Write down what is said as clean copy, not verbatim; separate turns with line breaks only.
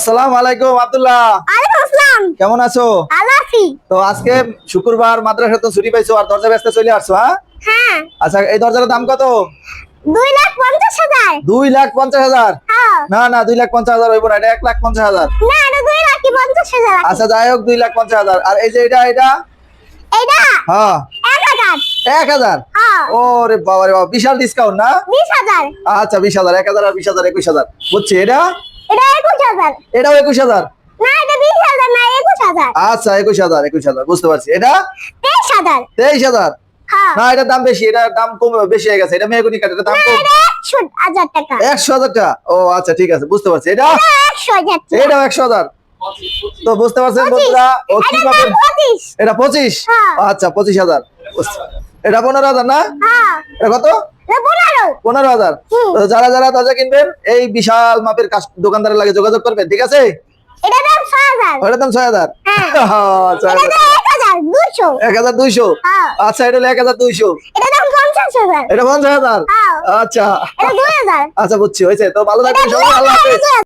আসসালামু আলাইকুম আব্দুল্লাহ।
ওয়ালাইকুম আসসালাম।
কেমন আছো?
ভালো আছি।
তো আজকে শুক্রবার, মাদ্রাসা তো ছুটি পাইছো আর দরজা বেচতে চলে আসছো। হ্যাঁ
হ্যাঁ।
আচ্ছা, এই দরজার দাম কত?
2,50,000।
2,50,000?
হ্যাঁ।
না না, 2,50,000 হইব না, এটা 1,50,000।
না, এটা 2,50,000 আছে।
আচ্ছা যাই হোক, 2,50,000। আর এই যে এটা
এটা
হ্যাঁ
1,000।
1,000?
হ্যাঁ।
ওরে বাবা রে বাবা, বিশাল ডিসকাউন্ট না?
20,000।
আচ্ছা 20,000, 1,000 আর 20,000, 21,000 বুঝছি।
এটা 21,000।
এটাও 21,000?
না, এটা 20,000 না, 21,000।
আচ্ছা 21,000 বুঝতে পারছি। এটা
23,000।
23,000?
হ্যাঁ।
না, এটার দাম বেশি, এটার দাম কম, বেশি হয়ে গেছে। এটা মেহগনি কাঠ, এটার দাম
না,
কম।
এটা 100,000 টাকা।
100,000 টাকা? ও আচ্ছা ঠিক আছে, বুঝতে পারছি। এটা
100,000 টাকা।
এটাও 100,000? তো বুঝতে পারছেন বন্ধুরা, ও কি
এটা
পাবেন।
25।
এটা 25?
হ্যাঁ।
আচ্ছা 25,000। এটা 15,000 না?
হ্যাঁ।
এটা কত?
এটা 15।
15,000?
হুম।
তো যারা যারা দরজা কিনবেন, এই বিশাল মাপের দোকানদারের লাগে যোগাযোগ করবেন, ঠিক আছে?
এটা দাম 6,000।
ওটার দাম 6,000?
হ্যাঁ।
আচ্ছা,
এটা দাম 1,200।
1,200?
হ্যাঁ।
আচ্ছা, এটা হলো 1,200।
এটা দাম 50,000।
এটা 50,000?
হ্যাঁ।
আচ্ছা
এটা 2,000।
আচ্ছা বুঝছি, হয়েছে। তো ভালো
এটা
থাকবেন সবাই, আল্লাহ হাফেজ।
2,000।